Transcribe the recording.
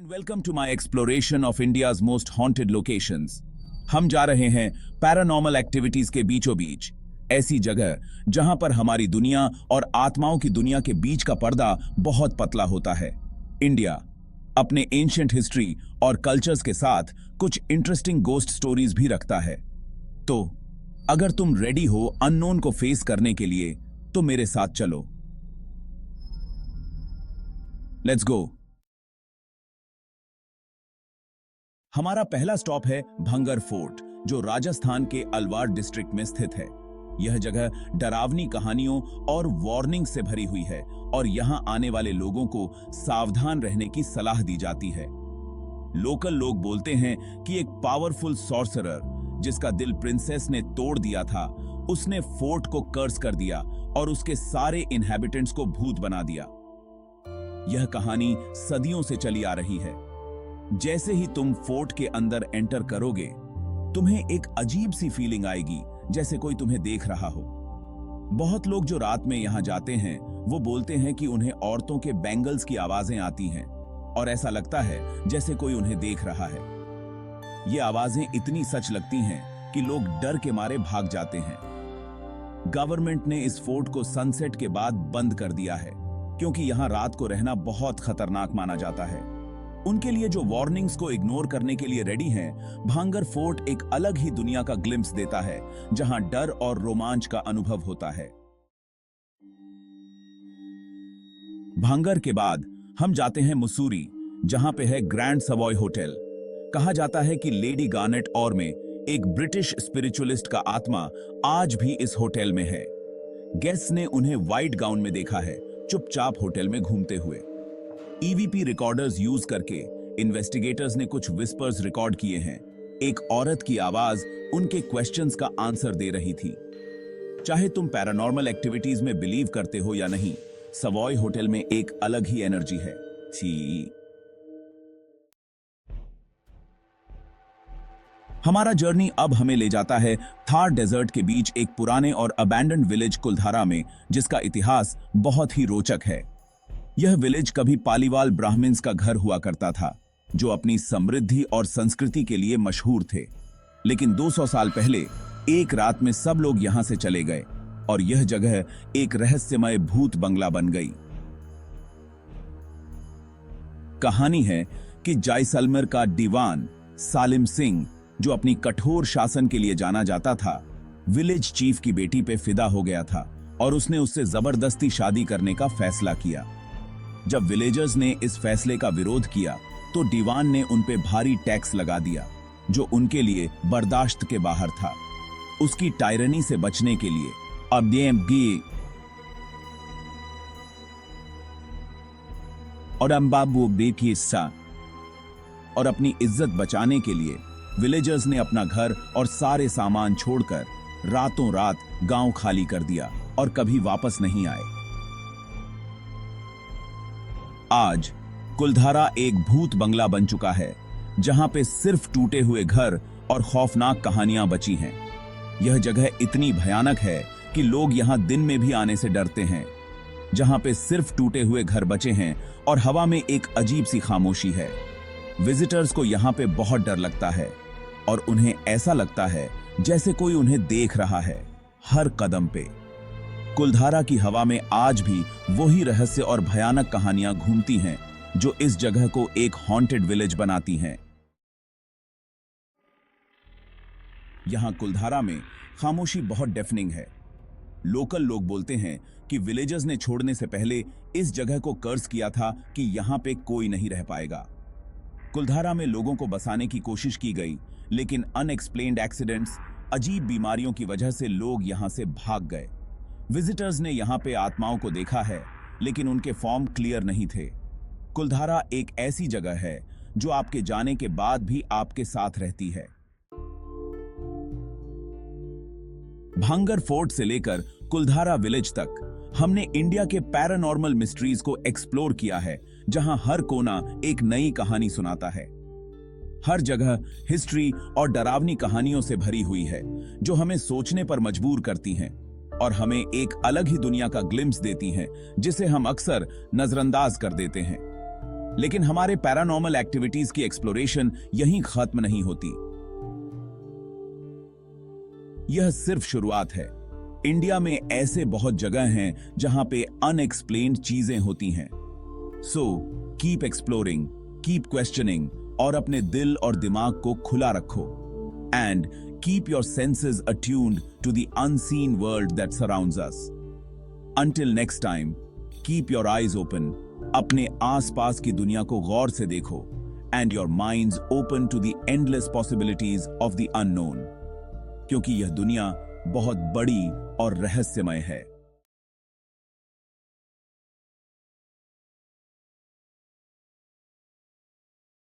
And welcome to my exploration of India's most haunted locations. हम जा रहे हैं पैरानॉर्मल एक्टिविटीज के बीचों बीच, ऐसी जगह जहां पर हमारी दुनिया और आत्माओं की दुनिया के बीच का पर्दा बहुत पतला होता है। इंडिया अपने एंशिएंट हिस्ट्री और कल्चर्स के साथ कुछ इंटरेस्टिंग गोस्ट स्टोरीज भी रखता है। तो अगर तुम रेडी हो अननोन को फेस करने के लिए तो मेरे साथ चलो। Let's go. हमारा पहला स्टॉप है भंगर फोर्ट, जो राजस्थान के अलवार डिस्ट्रिक्ट में स्थित है। यह जगह डरावनी कहानियों और वार्निंग से भरी हुई है और यहां आने वाले लोगों को सावधान रहने की सलाह दी जाती है। लोकल लोग बोलते हैं कि एक पावरफुल सॉर्सरर, जिसका दिल प्रिंसेस ने तोड़ दिया था, उसने फोर्ट को कर्स कर दिया और उसके सारे इनहैबिटेंट्स को भूत बना दिया। यह कहानी सदियों से चली आ रही है। जैसे ही तुम फोर्ट के अंदर एंटर करोगे, तुम्हें एक अजीब सी फीलिंग आएगी, जैसे कोई तुम्हें देख रहा हो। बहुत लोग जो रात में यहां जाते हैं वो बोलते हैं कि उन्हें औरतों के बैंगल्स की आवाजें आती हैं और ऐसा लगता है जैसे कोई उन्हें देख रहा है। ये आवाजें इतनी सच लगती हैं कि लोग डर के मारे भाग जाते हैं। गवर्नमेंट ने इस फोर्ट को सनसेट के बाद बंद कर दिया है, क्योंकि यहां रात को रहना बहुत खतरनाक माना जाता है। उनके लिए जो वार्निंग्स को इग्नोर करने के लिए रेडी हैं, भांगर फोर्ट एक अलग ही दुनिया का ग्लिम्स देता है, जहां डर और रोमांच का अनुभव होता है। भांगर के बाद हम जाते हैं मसूरी, जहां पे है ग्रैंड सवॉय होटल। कहा जाता है कि लेडी गार्नेट और में एक ब्रिटिश स्पिरिचुअलिस्ट का आत्मा आज भी इस होटल में है। गेस्ट ने उन्हें व्हाइट गाउन में देखा है, चुपचाप होटल में घूमते हुए। ईवीपी रिकॉर्डर्स यूज करके इन्वेस्टिगेटर्स ने कुछ विस्पर्स रिकॉर्ड किए हैं। एक औरत की आवाज उनके क्वेश्चंस का आंसर दे रही थी। चाहे तुम पैरानॉर्मल एक्टिविटीज में बिलीव करते हो या नहीं, सवॉय होटल में एक अलग ही एनर्जी है। हमारा जर्नी अब हमें ले जाता है थार डेजर्ट के बीच एक पुराने और अबैंडन्ड विलेज कुलधारा में, जिसका इतिहास बहुत ही रोचक है। यह विलेज कभी पालीवाल ब्राह्मण्स का घर हुआ करता था, जो अपनी समृद्धि और संस्कृति के लिए मशहूर थे। लेकिन 200 साल पहले एक रात में सब लोग यहां से चले गए और यह जगह एक रहस्यमय भूत बंगला बन गई। कहानी है कि जैसलमेर का दीवान सालिम सिंह, जो अपनी कठोर शासन के लिए जाना जाता था, विलेज चीफ की बेटी पे फिदा हो गया था और उसने उससे जबरदस्ती शादी करने का फैसला किया। जब विलेजर्स ने इस फैसले का विरोध किया तो दीवान ने उन पे भारी टैक्स लगा दिया, जो उनके लिए बर्दाश्त के बाहर था। उसकी टायरनी से बचने के लिए और अपनी इज्जत बचाने के लिए विलेजर्स ने अपना घर और सारे सामान छोड़कर रातों रात गांव खाली कर दिया और कभी वापस नहीं आए। आज कुलधारा एक भूत बंगला बन चुका है, जहां पे सिर्फ टूटे हुए घर और खौफनाक कहानियां बची हैं। यह जगह इतनी भयानक है कि लोग यहां दिन में भी आने से डरते हैं। जहां पे सिर्फ टूटे हुए घर बचे हैं और हवा में एक अजीब सी खामोशी है। विजिटर्स को यहां पे बहुत डर लगता है और उन्हें ऐसा लगता है जैसे कोई उन्हें देख रहा है हर कदम पे। कुलधारा की हवा में आज भी वही रहस्य और भयानक कहानियां घूमती हैं, जो इस जगह को एक हॉन्टेड विलेज बनाती हैं। यहां कुलधारा में खामोशी बहुत डेफनिंग है। लोकल लोग बोलते हैं कि विलेजर्स ने छोड़ने से पहले इस जगह को कर्स किया था कि यहां पे कोई नहीं रह पाएगा। कुलधारा में लोगों को बसाने की कोशिश की गई, लेकिन अनएक्सप्लेन्ड एक्सीडेंट्स, अजीब बीमारियों की वजह से लोग यहां से भाग गए। विजिटर्स ने यहां पे आत्माओं को देखा है, लेकिन उनके फॉर्म क्लियर नहीं थे। कुलधारा एक ऐसी जगह है जो आपके जाने के बाद भी आपके साथ रहती है। भांगर फोर्ट से लेकर कुलधारा विलेज तक हमने इंडिया के पैरानॉर्मल मिस्ट्रीज को एक्सप्लोर किया है, जहां हर कोना एक नई कहानी सुनाता है। हर जगह हिस्ट्री और डरावनी कहानियों से भरी हुई है, जो हमें सोचने पर मजबूर करती हैं और हमें एक अलग ही दुनिया का ग्लिम्स देती हैं, जिसे हम अक्सर नजरअंदाज कर देते हैं। लेकिन हमारे पैरानॉर्मल एक्टिविटीज की एक्सप्लोरेशन यहीं खत्म नहीं होती। यह सिर्फ शुरुआत है। इंडिया में ऐसे बहुत जगह हैं जहां पे अनएक्सप्लेन्ड चीजें होती हैं। So keep exploring, keep questioning और अपने दिल और दिमाग को खुला रखो। And keep your senses attuned to the unseen world that surrounds us. Until next time, keep your eyes open. अपने आसपास की दुनिया को गौर से देखो and your minds open to the endless possibilities of the unknown. क्योंकि यह दुनिया बहुत बड़ी और रहस्यमय है।